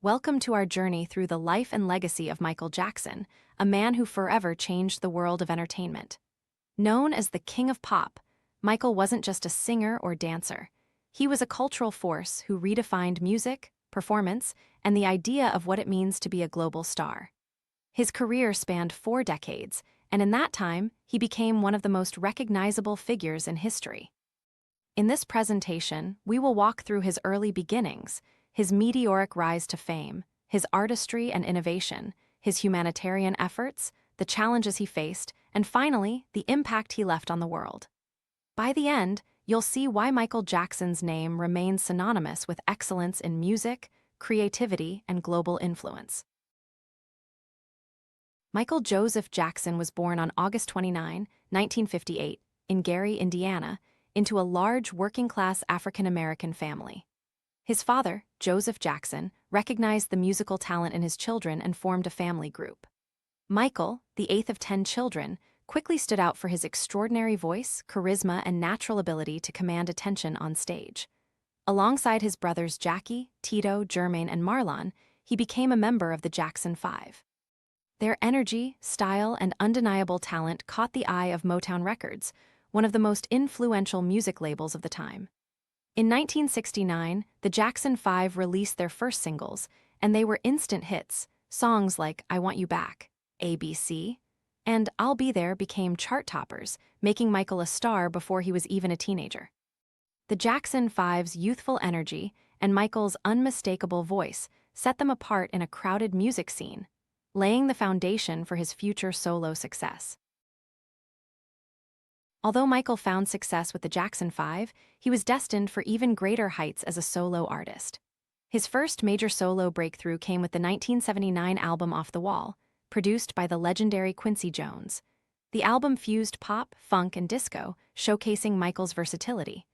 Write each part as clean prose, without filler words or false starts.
Welcome to our journey through the life and legacy of Michael Jackson, a man who forever changed the world of entertainment. Known as the King of Pop, Michael wasn't just a singer or dancer. He was a cultural force who redefined music, performance, and the idea of what it means to be a global star. His career spanned 4 decades, and in that time, he became one of the most recognizable figures in history. In this presentation, we will walk through his early beginnings, his meteoric rise to fame, his artistry and innovation, his humanitarian efforts, the challenges he faced, and finally, the impact he left on the world. By the end, you'll see why Michael Jackson's name remains synonymous with excellence in music, creativity, and global influence. Michael Joseph Jackson was born on August 29, 1958, in Gary, Indiana, into a large working-class African-American family. His father, Joseph Jackson, recognized the musical talent in his children and formed a family group. Michael, the eighth of 10 children, quickly stood out for his extraordinary voice, charisma, and natural ability to command attention on stage. Alongside his brothers Jackie, Tito, Jermaine, and Marlon, he became a member of the Jackson 5. Their energy, style, and undeniable talent caught the eye of Motown Records, one of the most influential music labels of the time. In 1969, the Jackson 5 released their first singles, and they were instant hits. Songs like I Want You Back, ABC, and I'll Be There became chart toppers, making Michael a star before he was even a teenager. The Jackson 5's youthful energy and Michael's unmistakable voice set them apart in a crowded music scene, laying the foundation for his future solo success. Although Michael found success with the Jackson 5, he was destined for even greater heights as a solo artist. His first major solo breakthrough came with the 1979 album Off the Wall, produced by the legendary Quincy Jones. The album fused pop, funk, and disco, showcasing Michael's versatility.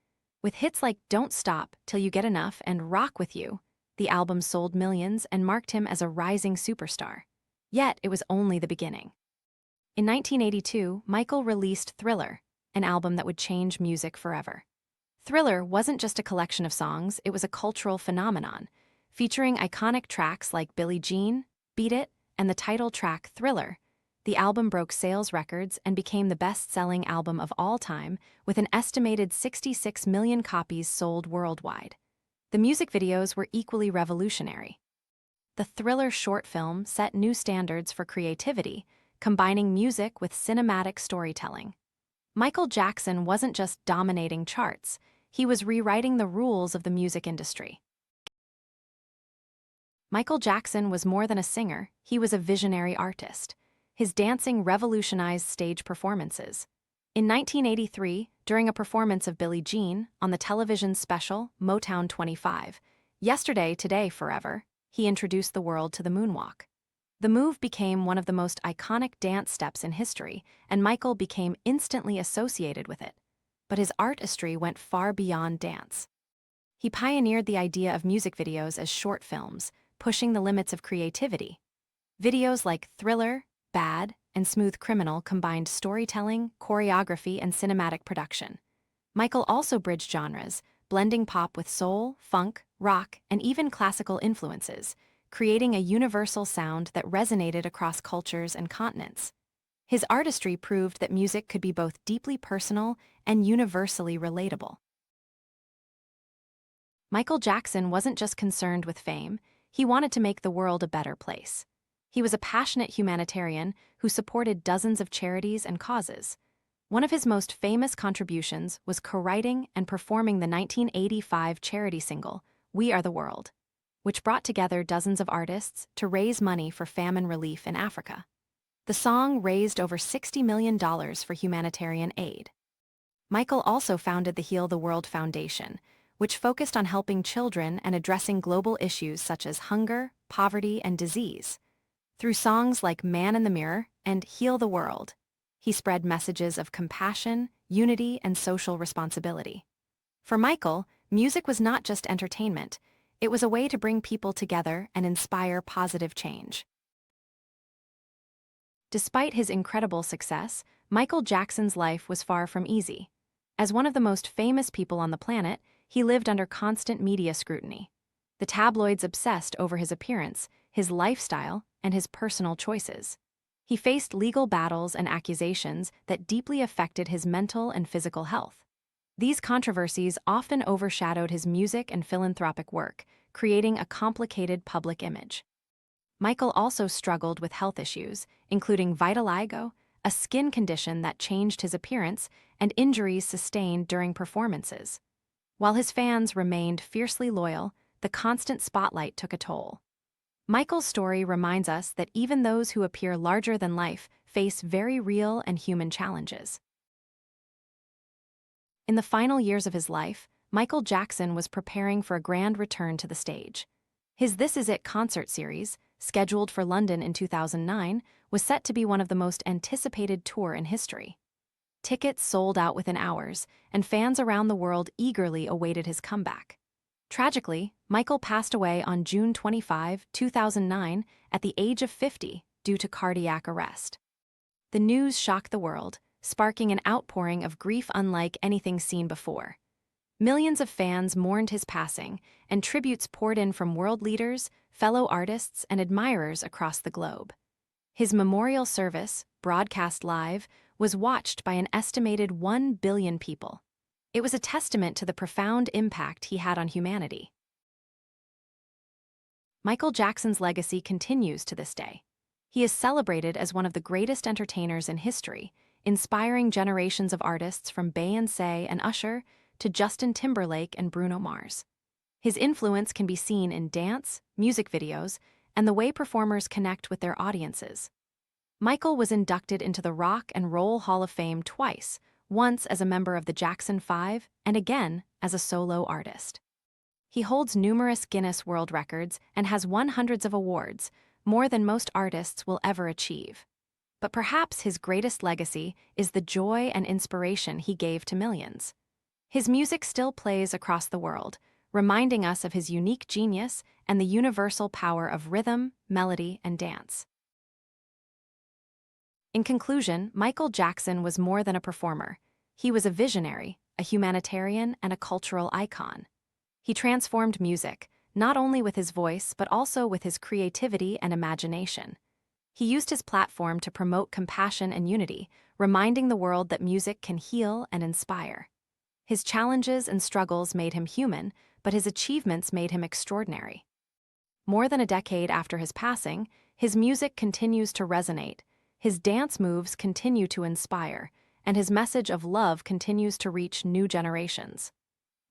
With hits like Don't Stop Till You Get Enough and Rock With You, the album sold millions and marked him as a rising superstar. Yet it was only the beginning. In 1982, Michael released Thriller, an album that would change music forever. Thriller wasn't just a collection of songs, it was a cultural phenomenon, featuring iconic tracks like Billie Jean, Beat It, and the title track Thriller. The album broke sales records and became the best-selling album of all time, with an estimated 66 million copies sold worldwide. The music videos were equally revolutionary. The Thriller short film set new standards for creativity, combining music with cinematic storytelling. Michael Jackson wasn't just dominating charts, he was rewriting the rules of the music industry. Michael Jackson was more than a singer, he was a visionary artist. His dancing revolutionized stage performances. In 1983, during a performance of Billie Jean on the television special Motown 25, Yesterday, Today, Forever, he introduced the world to the moonwalk. The move became one of the most iconic dance steps in history, and Michael became instantly associated with it. But his artistry went far beyond dance. He pioneered the idea of music videos as short films, pushing the limits of creativity. Videos like Thriller, Bad, and Smooth Criminal combined storytelling, choreography, and cinematic production. Michael also bridged genres, blending pop with soul, funk, rock, and even classical influences, creating a universal sound that resonated across cultures and continents. His artistry proved that music could be both deeply personal and universally relatable. Michael Jackson wasn't just concerned with fame, he wanted to make the world a better place. He was a passionate humanitarian who supported dozens of charities and causes. One of his most famous contributions was co-writing and performing the 1985 charity single, We Are the World, which brought together dozens of artists to raise money for famine relief in Africa. The song raised over $60 million for humanitarian aid. Michael also founded the Heal the World Foundation, which focused on helping children and addressing global issues such as hunger, poverty, and disease. Through songs like Man in the Mirror and Heal the World, he spread messages of compassion, unity, and social responsibility. For Michael, music was not just entertainment, it was a way to bring people together and inspire positive change. Despite his incredible success, Michael Jackson's life was far from easy. As one of the most famous people on the planet, he lived under constant media scrutiny. The tabloids obsessed over his appearance, his lifestyle, and his personal choices. He faced legal battles and accusations that deeply affected his mental and physical health. These controversies often overshadowed his music and philanthropic work, creating a complicated public image. Michael also struggled with health issues, including vitiligo, a skin condition that changed his appearance, and injuries sustained during performances. While his fans remained fiercely loyal, the constant spotlight took a toll. Michael's story reminds us that even those who appear larger than life face very real and human challenges. In the final years of his life, Michael Jackson was preparing for a grand return to the stage. His This Is It concert series, scheduled for London in 2009, was set to be one of the most anticipated tours in history. Tickets sold out within hours, and fans around the world eagerly awaited his comeback. Tragically, Michael passed away on June 25, 2009, at the age of 50 due to cardiac arrest. The news shocked the world, sparking an outpouring of grief unlike anything seen before. Millions of fans mourned his passing, and tributes poured in from world leaders, fellow artists, and admirers across the globe. His memorial service, broadcast live, was watched by an estimated 1 billion people. It was a testament to the profound impact he had on humanity. Michael Jackson's legacy continues to this day. He is celebrated as one of the greatest entertainers in history, inspiring generations of artists from Beyoncé and Usher to Justin Timberlake and Bruno Mars. His influence can be seen in dance, music videos, and the way performers connect with their audiences. Michael was inducted into the Rock and Roll Hall of Fame twice, once as a member of the Jackson 5 and again as a solo artist. He holds numerous Guinness World Records and has won hundreds of awards, more than most artists will ever achieve. But perhaps his greatest legacy is the joy and inspiration he gave to millions. His music still plays across the world, reminding us of his unique genius and the universal power of rhythm, melody, and dance. In conclusion, Michael Jackson was more than a performer. He was a visionary, a humanitarian, and a cultural icon. He transformed music, not only with his voice but also with his creativity and imagination. He used his platform to promote compassion and unity, reminding the world that music can heal and inspire. His challenges and struggles made him human, but his achievements made him extraordinary. More than a decade after his passing, his music continues to resonate, his dance moves continue to inspire, and his message of love continues to reach new generations.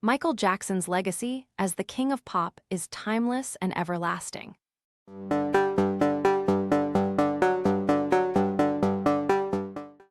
Michael Jackson's legacy as the king of pop is timeless and everlasting.